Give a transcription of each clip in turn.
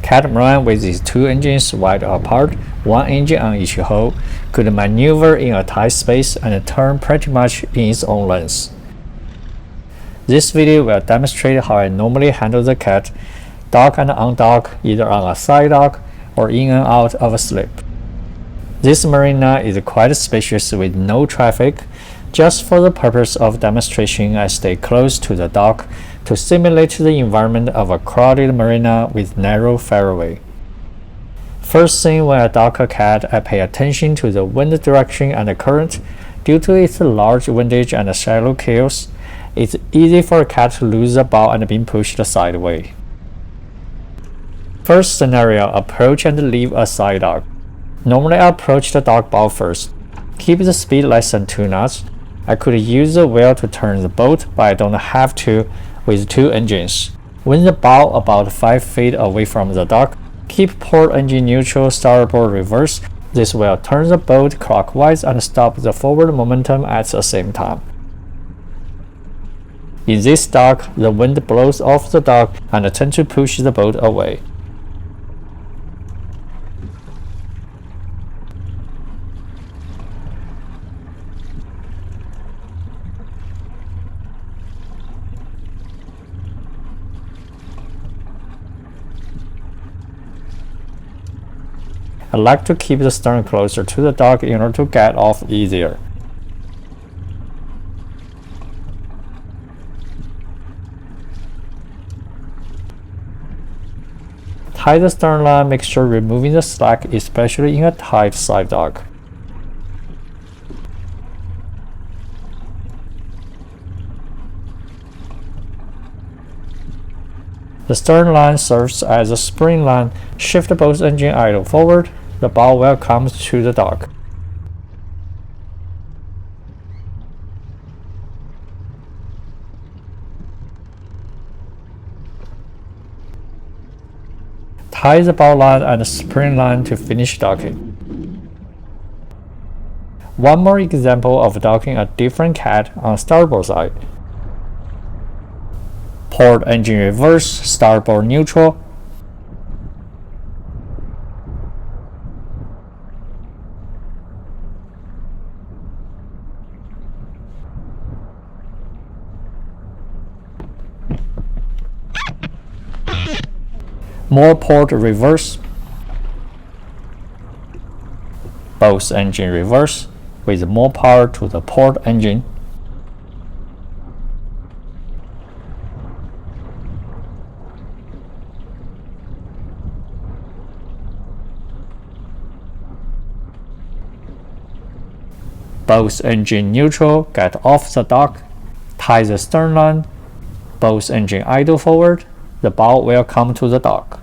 Catamaran with its two engines wide apart, one engine on each hull, could maneuver in a tight space and turn pretty much in its own length. This video will demonstrate how I normally handle the Cat, dock and undock either on a side dock or in and out of a slip. This marina is quite spacious with no traffic. Just for the purpose of demonstration, I stay close to the dock to simulate the environment of a crowded marina with narrow fairway. First thing when I dock a Cat, I pay attention to the wind direction and the current. Due to its large windage and shallow keels, it's easy for a Cat to lose the bow and being pushed sideways. First scenario, approach and leave a side dock. Normally I approach the dock bow first. Keep the speed less than 2 knots. I could use the wheel to turn the boat, but I don't have to with two engines. When the bow about 5 feet away from the dock, keep port engine neutral, starboard reverse. This will turn the boat clockwise and stop the forward momentum at the same time. In this dock, the wind blows off the dock and tends to push the boat away. I like to keep the stern closer to the dock in order to get off easier. Tie the stern line, make sure removing the slack, especially in a tight side dock. The stern line serves as a spring line. Shift the boat's engine idle forward. The bow will come to the dock. Tie the bow line and spring line to finish docking. One more example of docking a different Cat on starboard side. Port engine reverse, starboard neutral. More port reverse. Both engine reverse with more power to the port engine. Both engine neutral, get off the dock, tie the stern line, both engine idle forward, the bow will come to the dock.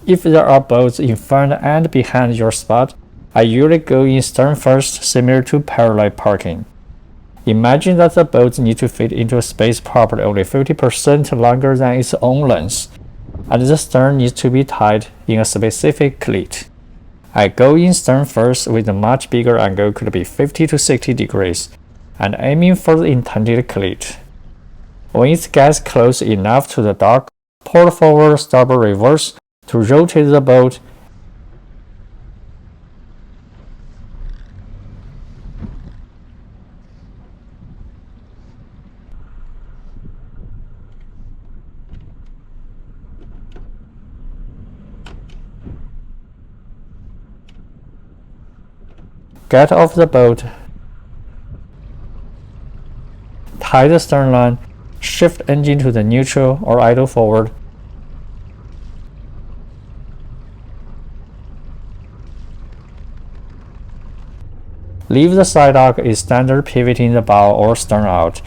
If there are boats in front and behind your spot, I usually go in stern first, similar to parallel parking. Imagine that the boats need to fit into a space properly only 50% longer than its own length, and the stern needs to be tied in a specific cleat. I go in stern first with a much bigger angle, could be 50 to 60 degrees, and aiming for the intended cleat. When it gets close enough to the dock, port forward, starboard reverse to rotate the boat. Get off the boat, tie the stern line, shift engine to the neutral or idle forward. Leave the side dock is standard pivoting the bow or stern out.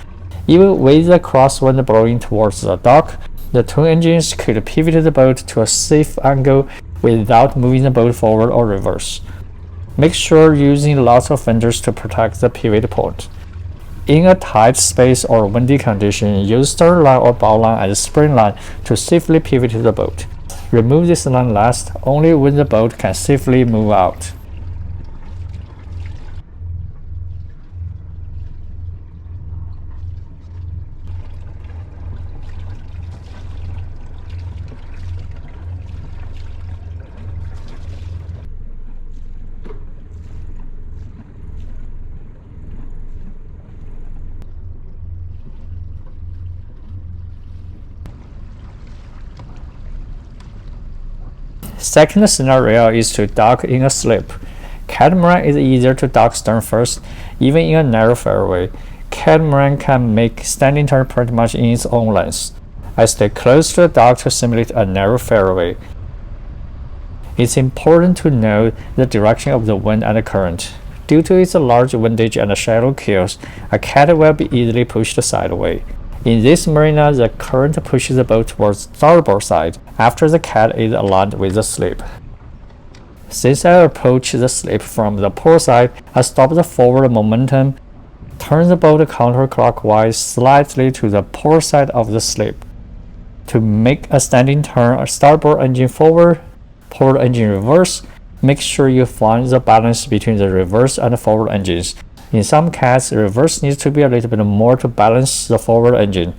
Even with the crosswind blowing towards the dock, the twin engines could pivot the boat to a safe angle without moving the boat forward or reverse. Make sure using lots of fenders to protect the pivot point. In a tight space or windy condition, use stern line or bow line as spring line to safely pivot the boat. Remove this line last, only when the boat can safely move out. Second scenario is to dock in a slip. Catamaran is easier to dock stern first, even in a narrow fairway. Catamaran can make standing turn pretty much in its own length. I stay close to the dock to simulate a narrow fairway. It's important to know the direction of the wind and the current. Due to its large windage and shallow keels, a cat will be easily pushed sideway. In this marina, the current pushes the boat towards starboard side after the cat is aligned with the slip. Since I approach the slip from the port side, I stop the forward momentum, turn the boat counterclockwise slightly to the port side of the slip. To make a standing turn, starboard engine forward, port engine reverse. Make sure you find the balance between the reverse and the forward engines. In some cats, the reverse needs to be a little bit more to balance the forward engine.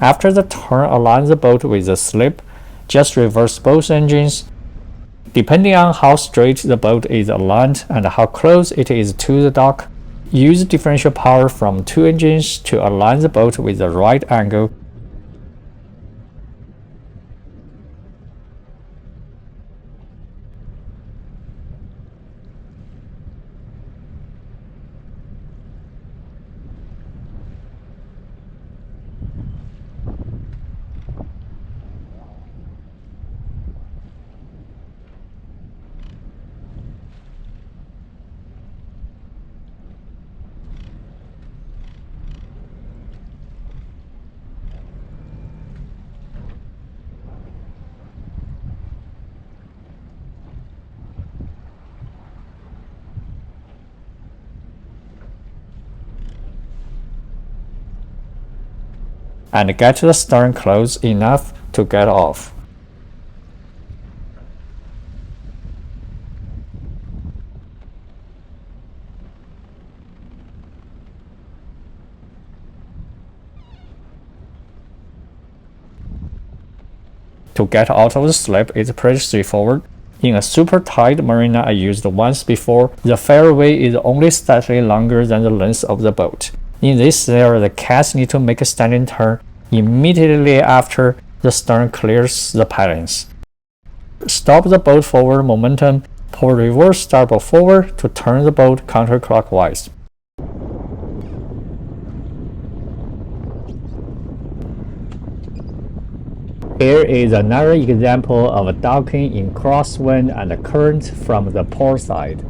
After the turn, align the boat with the slip. Just reverse both engines. Depending on how straight the boat is aligned and how close it is to the dock, use differential power from 2 engines to align the boat with the right angle. And get the stern close enough to get off. To get out of the slip is pretty straightforward. In a super tight marina I used once before, the fairway is only slightly longer than the length of the boat. In this scenario, the cats need to make a standing turn immediately after the stern clears the pilings. Stop the boat forward momentum, pull reverse starboard forward to turn the boat counterclockwise. Here is another example of docking in crosswind and current from the port side.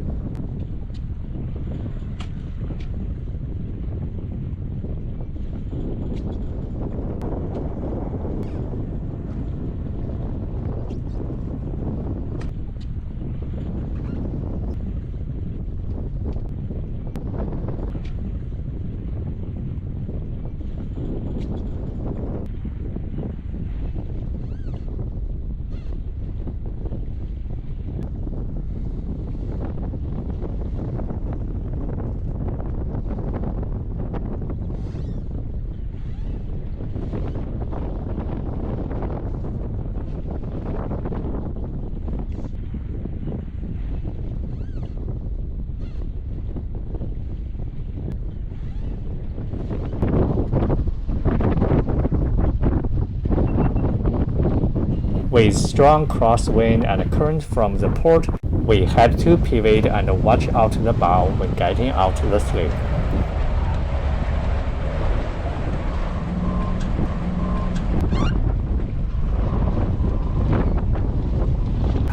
With strong crosswind and current from the port, we had to pivot and watch out the bow when getting out the slip.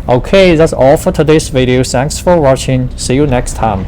Okay, that's all for today's video. Thanks for watching. See you next time.